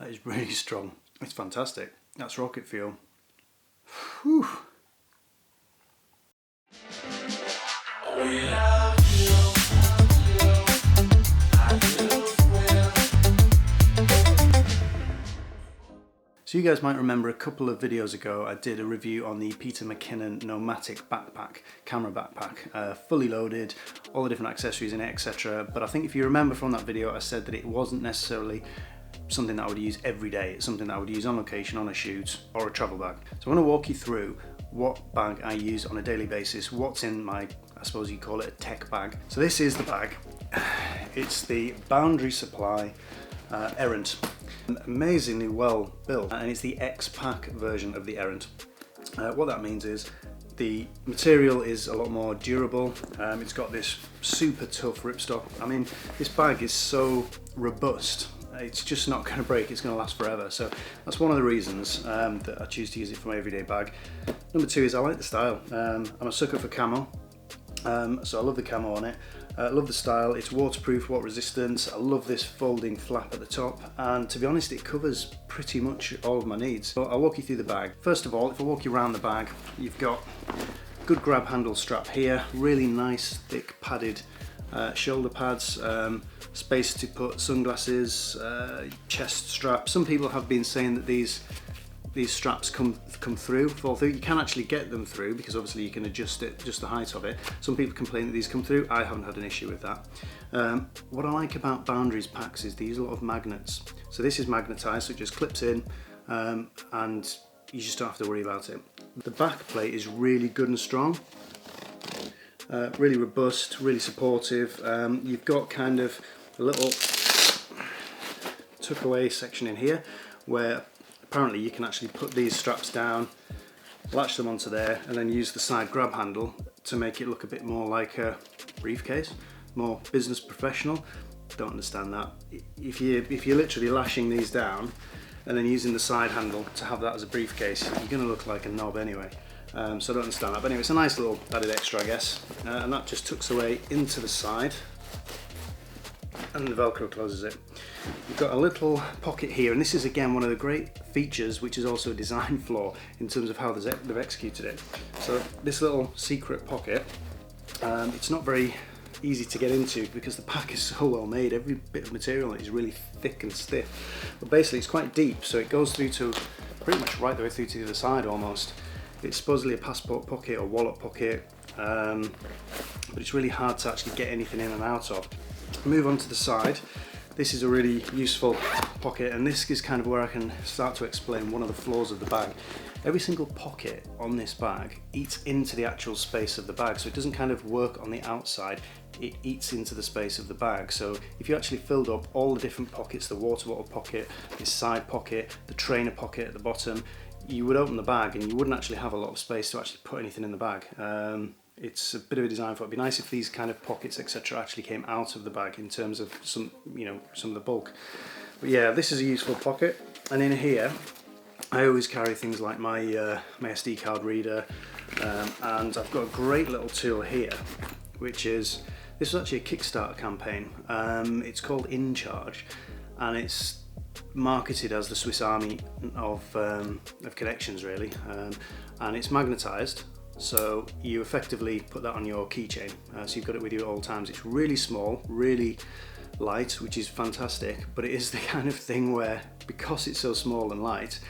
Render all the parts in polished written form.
That is really strong. It's fantastic. That's rocket fuel. Whew. So you guys might remember a couple of videos ago I did a review on the Peter McKinnon Nomatic backpack, camera backpack, fully loaded, all the different accessories in it, etc. But I think if you remember from that video I said that it wasn't necessarily something that I would use every day. It's something that I would use on location, on a shoot, or a travel bag. So I'm going to walk you through what bag I use on a daily basis, what's in my, I suppose you call it a tech bag. So this is the bag. It's the Boundary Supply Errant. Amazingly well built, and it's the X-Pack version of the Errant. What that means is the material is a lot more durable. It's got this super tough ripstop. I mean, this bag is so robust. It's just not going to break, it's going to last forever. So that's one of the reasons that I choose to use it for my everyday bag. Number two is I like the style. I'm a sucker for camo, so I love the camo on it. I love the style, it's waterproof, water resistant. I love this folding flap at the top, and to be honest it covers pretty much all of my needs. So I'll walk you through the bag. First of all, if I walk you around the bag, you've got good grab handle strap here, really nice thick padded shoulder pads, space to put sunglasses, chest strap. Some people have been saying that these straps fall through. You can actually get them through because obviously you can adjust the height of it. Some people complain that these come through. I haven't had an issue with that. What I like about Boundaries packs is they use a lot of magnets. So this is magnetized, so it just clips in, and you just don't have to worry about it. The back plate is really good and strong. Really robust, really supportive. You've got kind of a little tuck away section in here where apparently you can actually put these straps down, latch them onto there, and then use the side grab handle to make it look a bit more like a briefcase, more business professional. Don't understand that. If you're literally lashing these down and then using the side handle to have that as a briefcase, you're going to look like a knob anyway. So I don't understand that. But anyway, it's a nice little added extra, I guess. And that just tucks away into the side, and the Velcro closes it. You've got a little pocket here, and this is again one of the great features, which is also a design flaw in terms of how they've executed it. So this little secret pocket, it's not very easy to get into because the pack is so well made. Every bit of material is really thick and stiff, but basically it's quite deep, so it goes through to pretty much right the way through to the other side almost. It's supposedly a passport pocket or wallet pocket, but it's really hard to actually get anything in and out of. Move on to the side. This is a really useful pocket, and this is kind of where I can start to explain one of the flaws of the bag. Every single pocket on this bag eats into the actual space of the bag, so it doesn't kind of work on the outside, it eats into the space of the bag. So if you actually filled up all the different pockets, the water bottle pocket, this side pocket, the trainer pocket at the bottom, you would open the bag and you wouldn't actually have a lot of space to actually put anything in the bag. It's a bit of a design flaw. It'd be nice if these kind of pockets, etc., actually came out of the bag in terms of some of the bulk. But yeah, this is a useful pocket. And in here, I always carry things like my SD card reader, and I've got a great little tool here, which is, this is actually a Kickstarter campaign. It's called In Charge, and it's marketed as the Swiss Army of connections, really, and it's magnetized. So you effectively put that on your keychain, so you've got it with you at all times. It's really small, really light, which is fantastic, but it is the kind of thing where, because it's so small and light,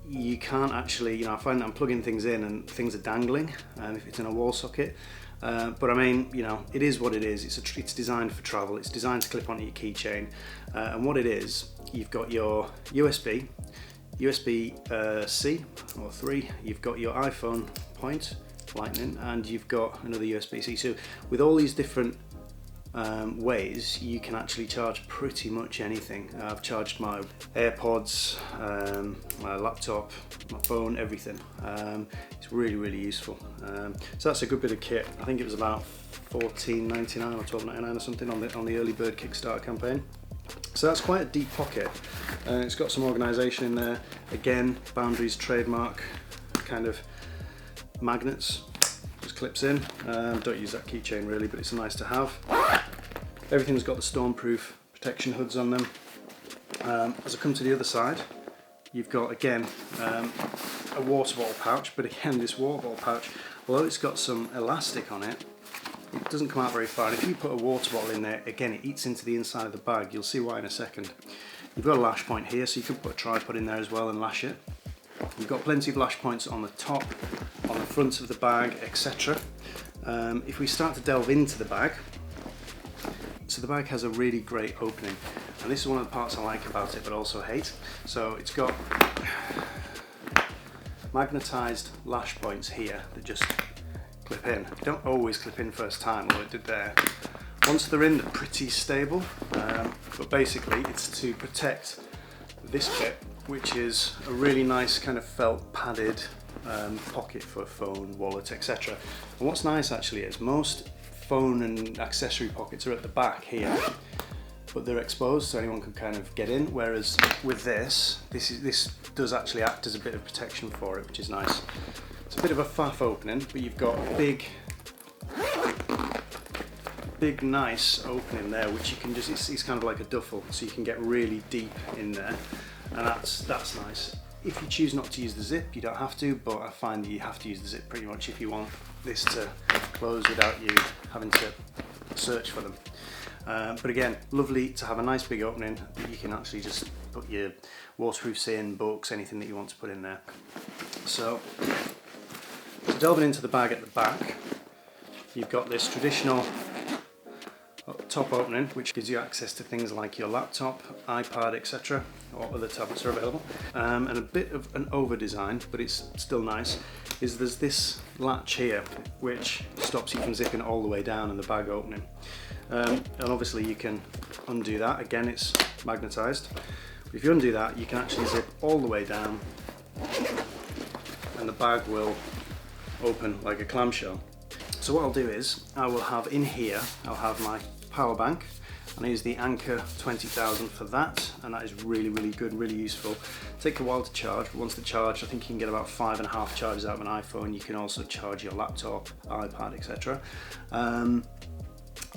you can't actually, I find that I'm plugging things in and things are dangling if it's in a wall socket. But I mean, it is what it is. It's designed for travel. It's designed to clip onto your keychain, and what it is, you've got your USB-C or 3, you've got your iPhone point, Lightning, and you've got another USB-C. So with all these different ways, you can actually charge pretty much anything. I've charged my AirPods, my laptop, my phone, everything. It's really, really useful. So that's a good bit of kit. I think it was about $14.99 or $12.99 or something on the early bird Kickstarter campaign. So that's quite a deep pocket. It's got some organisation in there. Again, Boundaries trademark kind of magnets. Just clips in. Don't use that keychain really, but it's nice to have. Everything's got the stormproof protection hoods on them. As I come to the other side, you've got again a water bottle pouch, but again this water bottle pouch, although it's got some elastic on it, it doesn't come out very far. And if you put a water bottle in there, again it eats into the inside of the bag. You'll see why in a second. You've got a lash point here, so you can put a tripod in there as well and lash it. You've got plenty of lash points on the top, on the front of the bag, etc. If we start to delve into the bag, so the bag has a really great opening, and this is one of the parts I like about it but also hate. So it's got magnetized lash points here that just clip in. They don't always clip in first time, although it did there. Once they're in, they're pretty stable, but basically it's to protect this bit, which is a really nice kind of felt padded pocket for phone, wallet, etc. And what's nice actually is most phone and accessory pockets are at the back here, but they're exposed so anyone can kind of get in, whereas with this does actually act as a bit of protection for it, which is nice. It's a bit of a faff opening, but you've got a big nice opening there, which you can just, it's kind of like a duffel, so you can get really deep in there, and that's nice. If you choose not to use the zip, you don't have to, but I find that you have to use the zip pretty much if you want this to close without you having to search for them. But again, lovely to have a nice big opening that you can actually just put your waterproofs in, books, anything that you want to put in there. So delving into the bag at the back, you've got this traditional top opening, which gives you access to things like your laptop, iPad, etc., or other tablets are available. And a bit of an over design, but it's still nice, is there's this latch here which stops you from zipping all the way down in the bag opening. And obviously you can undo that. Again, it's magnetized. But if you undo that, you can actually zip all the way down and the bag will open like a clamshell. So what I'll do is, I will have in here, I'll have my power bank, and I use the Anker 20,000 for that, and that is really, really good, really useful. Take a while to charge, but once they're charged, I think you can get about 5.5 charges out of an iPhone. You can also charge your laptop, iPad, etc.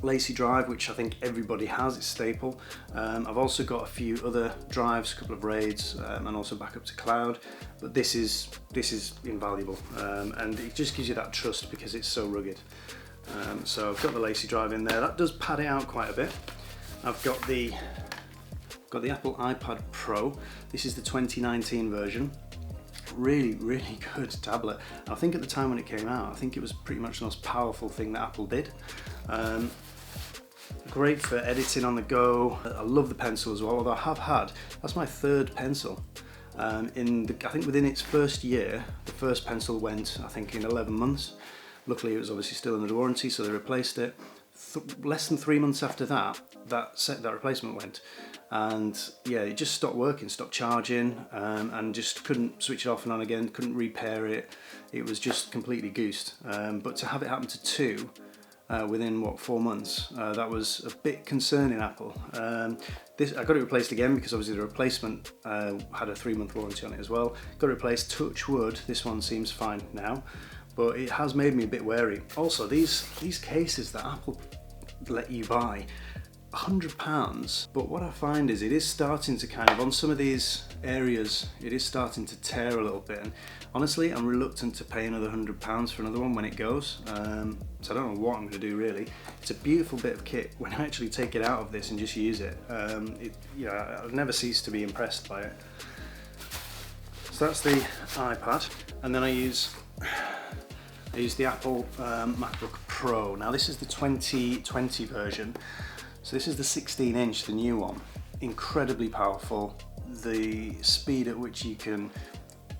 Lacy drive, which I think everybody has, it's staple. I've also got a few other drives, a couple of RAIDs, and also backup to cloud, but this is invaluable, and it just gives you that trust because it's so rugged. So I've got the Lacy drive in there. That does pad it out quite a bit. I've got the Apple iPad Pro. This is the 2019 version. Really, really good tablet. I think at the time when it came out, I think it was pretty much the most powerful thing that Apple did. Great for editing on the go. I love the pencil as well, although I have had, that's my third pencil. I think within its first year, the first pencil went, I think, in 11 months. Luckily it was obviously still under warranty, so they replaced it. Less than 3 months after that replacement went. And yeah, it just stopped working, stopped charging, and just couldn't switch it off and on again, couldn't repair it. It was just completely goosed. But to have it happen to two within, what, 4 months, that was a bit concerning, Apple. I got it replaced again because obviously the replacement had a 3-month warranty on it as well. Got it replaced, touch wood, this one seems fine now, but it has made me a bit wary. Also, these cases that Apple let you buy, £100, but what I find is it is starting to kind of, on some of these areas, it is starting to tear a little bit, and honestly I'm reluctant to pay another £100 for another one when it goes, so I don't know what I'm going to do really. It's a beautiful bit of kit. When I actually take it out of this and just use it, I'll never cease to be impressed by it. So that's the iPad, and then I use the Apple MacBook Pro. Now this is the 2020 version. So this is the 16-inch, the new one. Incredibly powerful. The speed at which you can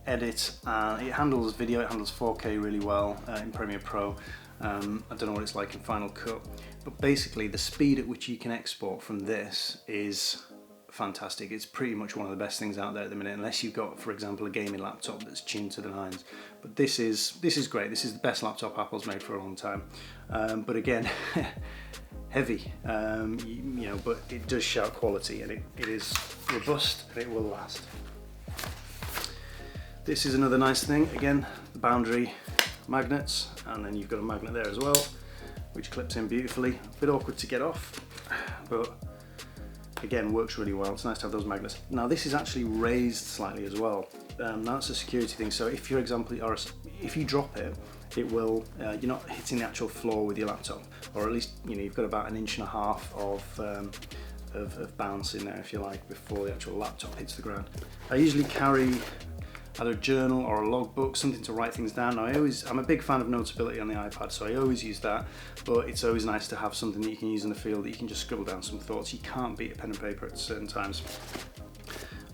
edit, it handles video, it handles 4K really well in Premiere Pro. I don't know what it's like in Final Cut, but basically the speed at which you can export from this is fantastic. It's pretty much one of the best things out there at the minute, unless you've got, for example, a gaming laptop that's tuned to the nines. But this is great. This is the best laptop Apple's made for a long time. But again, heavy, but it does shout quality, and it is robust and it will last. This is another nice thing. Again, the boundary magnets, and then you've got a magnet there as well, which clips in beautifully. A bit awkward to get off, but again, works really well. It's nice to have those magnets. Now this is actually raised slightly as well. That's a security thing. So if, for example, if you drop it, it will, you're not hitting the actual floor with your laptop, or at least, you know, you've got about 1.5 inches of bounce in there, if you like, before the actual laptop hits the ground. I usually carry either a journal or a logbook, something to write things down. Now I'm a big fan of Notability on the iPad, so I always use that, but it's always nice to have something that you can use in the field that you can just scribble down some thoughts. You can't beat a pen and paper at certain times.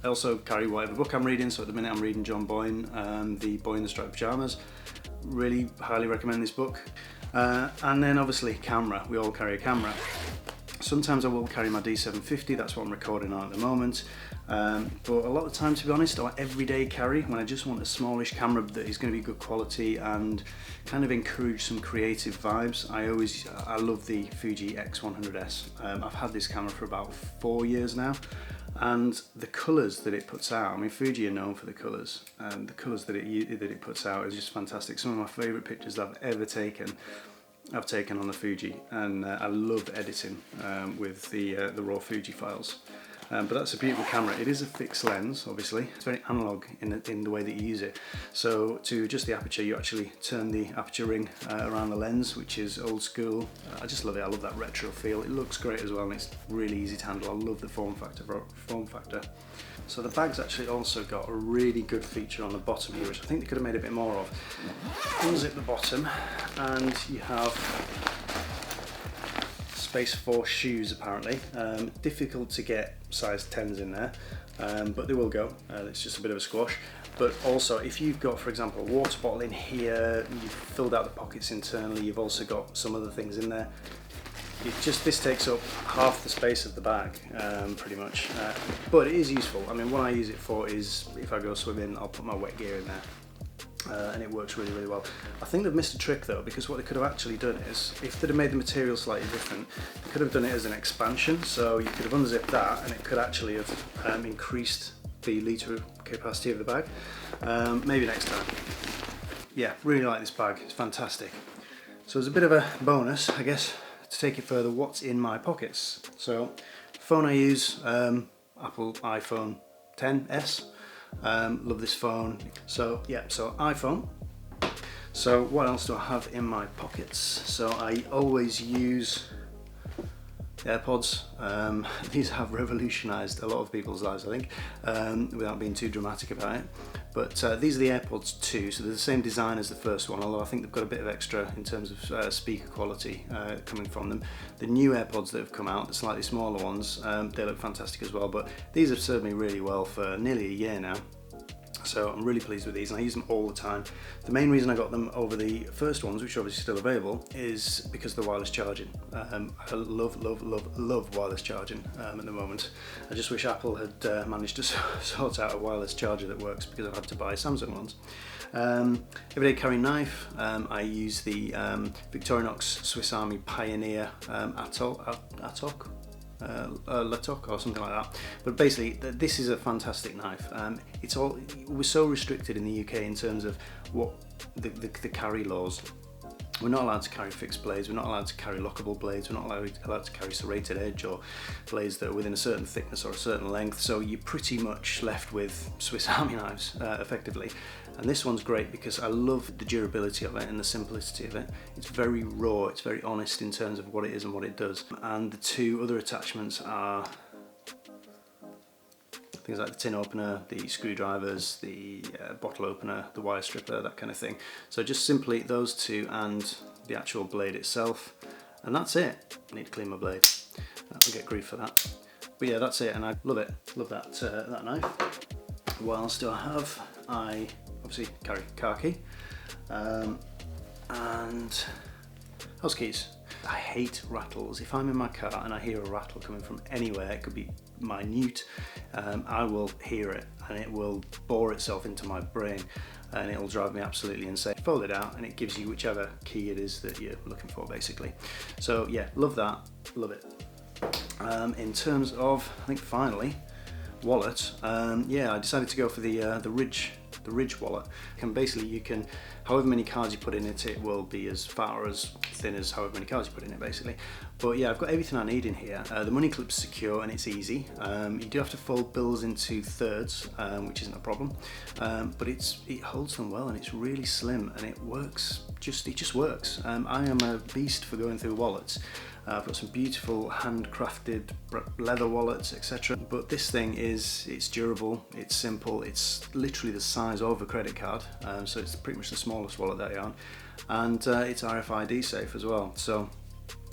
I also carry whatever book I'm reading, so at the minute I'm reading John Boyne, The Boy in the Striped Pyjamas. Really highly recommend this book. And then obviously camera, we all carry a camera. Sometimes I will carry my D750, that's what I'm recording on at the moment. But a lot of the time, to be honest, or everyday carry, when I just want a smallish camera that is going to be good quality and kind of encourage some creative vibes, I love the Fuji X100S. I've had this camera for about 4 years now, and the colours that it puts out, I mean, Fuji are known for the colours, and the colours that it puts out is just fantastic. Some of my favourite pictures I've ever taken, I've taken on the Fuji, and I love editing with the raw Fuji files. But that's a beautiful camera. It is a fixed lens, obviously. It's very analog in the way that you use it. So to adjust the aperture, you actually turn the aperture ring around the lens, which is old school. I just love it. I love that retro feel. It looks great as well, and it's really easy to handle. I love the form factor. So the bag's actually also got a really good feature on the bottom here, which I think they could have made a bit more of. Unzip the bottom, and you have space for shoes, apparently. Difficult to get size 10s in there, but they will go. It's just a bit of a squash. But also, if you've got, for example, a water bottle in here, you've filled out the pockets internally, you've also got some other things in there. This takes up half the space of the bag, pretty much. But it is useful. I mean, what I use it for is if I go swimming, I'll put my wet gear in there. And it works really, really well. I think they've missed a trick though, because what they could have actually done is, if they'd have made the material slightly different, they could have done it as an expansion. So you could have unzipped that, and it could actually have increased the litre capacity of the bag. Maybe next time. Yeah, really like this bag. It's fantastic. So as a bit of a bonus, I guess, to take it further, what's in my pockets? So, phone I use, Apple iPhone XS. Love this phone. So yeah, so iPhone. So what else do I have in my pockets? So I always use AirPods. These have revolutionised a lot of people's lives, I think, without being too dramatic about it. But these are the AirPods 2, so they're the same design as the first one, although I think they've got a bit of extra in terms of speaker quality coming from them. The new AirPods that have come out, the slightly smaller ones, they look fantastic as well, but these have served me really well for nearly a year now. So I'm really pleased with these, and I use them all the time. The main reason I got them over the first ones, which are obviously still available, is because of the wireless charging. I love wireless charging at the moment. I just wish Apple had managed to sort out a wireless charger that works, because I've had to buy Samsung ones. Everyday carry knife. I use the Victorinox Swiss Army Pioneer Latok or something like that, but basically this is a fantastic knife. We're so restricted in the UK in terms of what the carry laws. We're not allowed to carry fixed blades, we're not allowed to carry lockable blades, we're not allowed to carry serrated edge or blades that are within a certain thickness or a certain length, so you're pretty much left with Swiss Army knives, effectively. And this one's great because I love the durability of it and the simplicity of it. It's very raw, it's very honest in terms of what it is and what it does. And the two other attachments are things like the tin opener, the screwdrivers, the bottle opener, the wire stripper, that kind of thing. So just simply those two and the actual blade itself, and that's it. I need to clean my blade. I'll get grief for that. But yeah, that's it, and I love it. Love that knife. What else do I have? I obviously carry car key and house keys. I hate rattles. If I'm in my car and I hear a rattle coming from anywhere, it could be minute, I will hear it and it will bore itself into my brain and it'll drive me absolutely insane. Fold it out and it gives you whichever key it is that you're looking for, basically. So yeah, love that, love it. In terms of, I think finally, wallet, yeah, I decided to go for the the Ridge wallet. You can, however many cards you put in it, it will be as fat or as thin as however many cards you put in it, basically. But yeah, I've got everything I need in here. The money clip's secure and it's easy. You do have to fold bills into thirds, which isn't a problem, but it holds them well, and it's really slim, and it works. It just works. I am a beast for going through wallets. I've got some beautiful handcrafted leather wallets, etc. But this thing it's durable, it's simple, it's literally the size of a credit card, so it's pretty much the smallest wallet that I own, and it's RFID safe as well. So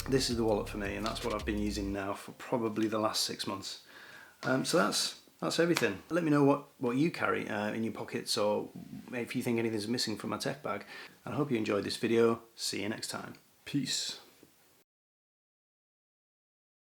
this is the wallet for me, and that's what I've been using now for probably the last 6 months. So that's everything. Let me know what you carry in your pockets, or if you think anything's missing from my tech bag. And I hope you enjoyed this video. See you next time. Peace.